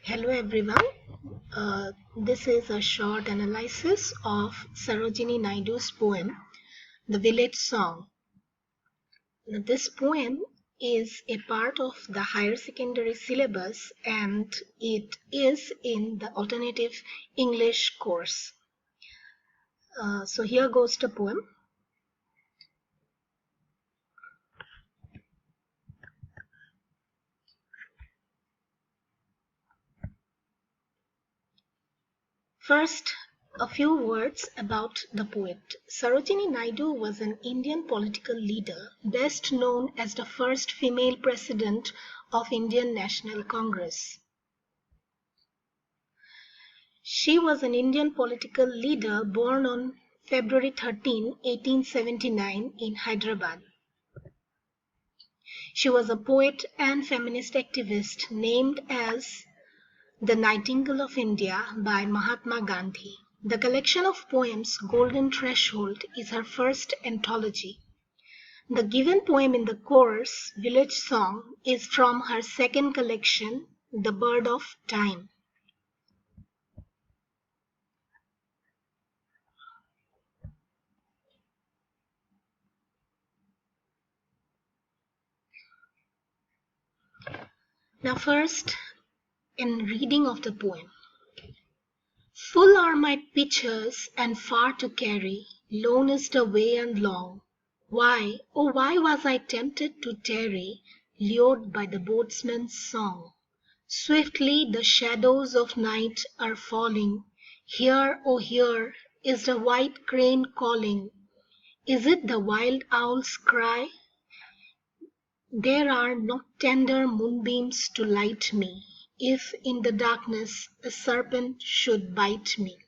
Hello everyone. This is a short analysis of Sarojini Naidu's poem, The Village Song. This poem is a part of the higher secondary syllabus and it is in the alternative English course. So here goes the poem. First, a few words about the poet. Sarojini Naidu was an Indian political leader, best known as the first female president of Indian National Congress. She was an Indian political leader born on February 13, 1879 in Hyderabad. She was a poet and feminist activist named as The Nightingale of India by Mahatma Gandhi. The collection of poems Golden Threshold is her first anthology. The given poem in the course, Village Song, is from her second collection, The Bird of Time. Now first, in reading of the poem. Full are my pitchers and far to carry, lone is the way and long. Why, oh why was I tempted to tarry, lured by the boatsman's song? Swiftly the shadows of night are falling. Here, oh here, is the white crane calling. Is it the wild owl's cry? There are not tender moonbeams to light me. If in the darkness a serpent should bite me,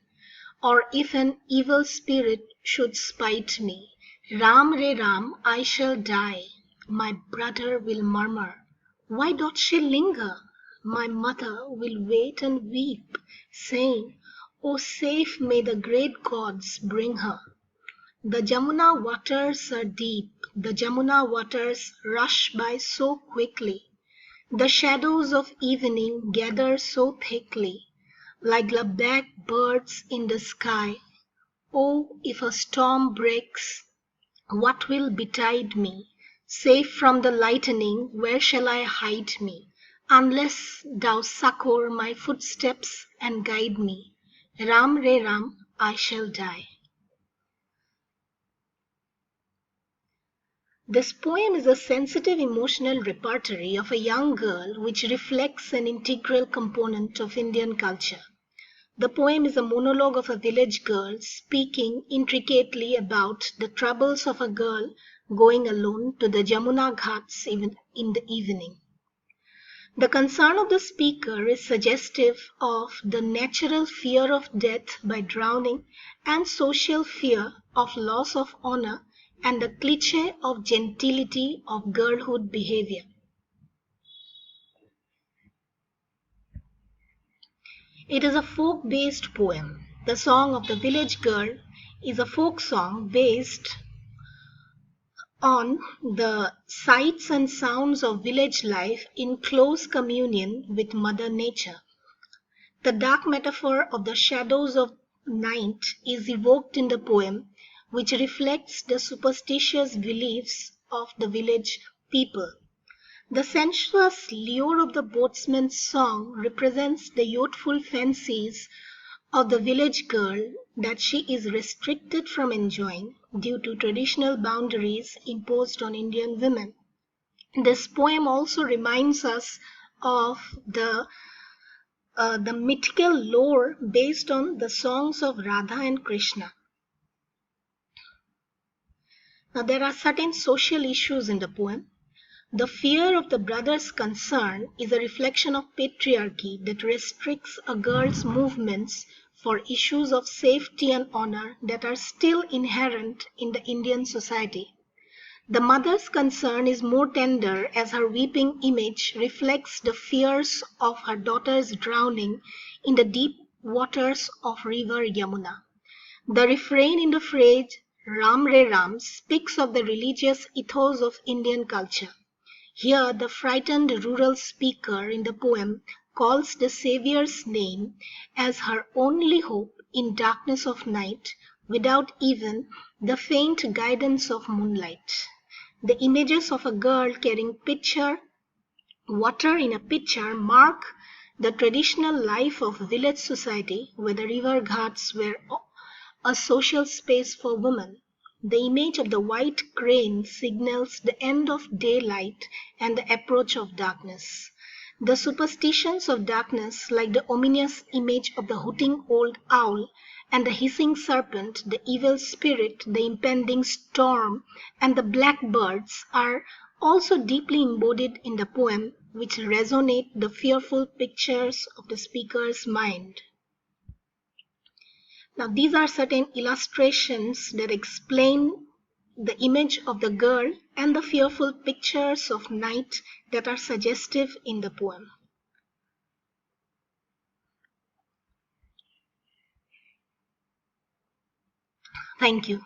or if an evil spirit should spite me, Ram re Ram, I shall die. My brother will murmur, why doth she linger? My mother will wait and weep, saying, O safe may the great gods bring her. The Jamuna waters are deep, the Jamuna waters rush by so quickly. The shadows of evening gather so thickly, like the black birds in the sky. Oh, if a storm breaks, what will betide me? Safe from the lightning, where shall I hide me? Unless thou succour my footsteps and guide me, Ram re Ram, I shall die. This poem is a sensitive emotional repertory of a young girl which reflects an integral component of Indian culture. The poem is a monologue of a village girl speaking intricately about the troubles of a girl going alone to the Jamuna Ghats even in the evening. The concern of the speaker is suggestive of the natural fear of death by drowning and social fear of loss of honor and the cliché of gentility of girlhood behavior. It is a folk-based poem. The Song of the Village Girl is a folk song based on the sights and sounds of village life in close communion with Mother Nature. The dark metaphor of the shadows of night is evoked in the poem, which reflects the superstitious beliefs of the village people. The sensuous lure of the boatsman's song represents the youthful fancies of the village girl that she is restricted from enjoying due to traditional boundaries imposed on Indian women. This poem also reminds us of the mythical lore based on the songs of Radha and Krishna. Now, there are certain social issues in the poem. The fear of the brother's concern is a reflection of patriarchy that restricts a girl's movements for issues of safety and honor that are still inherent in the Indian society. The mother's concern is more tender as her weeping image reflects the fears of her daughter's drowning in the deep waters of river Yamuna. The refrain in the phrase Ram Re Ram speaks of the religious ethos of Indian culture. Here, the frightened rural speaker in the poem calls the Saviour's name as her only hope in darkness of night, without even the faint guidance of moonlight. The images of a girl carrying water in a pitcher mark the traditional life of village society, where the river ghats were a social space for women. The image of the white crane signals the end of daylight and the approach of darkness. The superstitions of darkness, like the ominous image of the hooting old owl and the hissing serpent, the evil spirit, the impending storm, and the black birds, are also deeply embodied in the poem, which resonate the fearful pictures of the speaker's mind. Now, these are certain illustrations that explain the image of the girl and the fearful pictures of night that are suggestive in the poem. Thank you.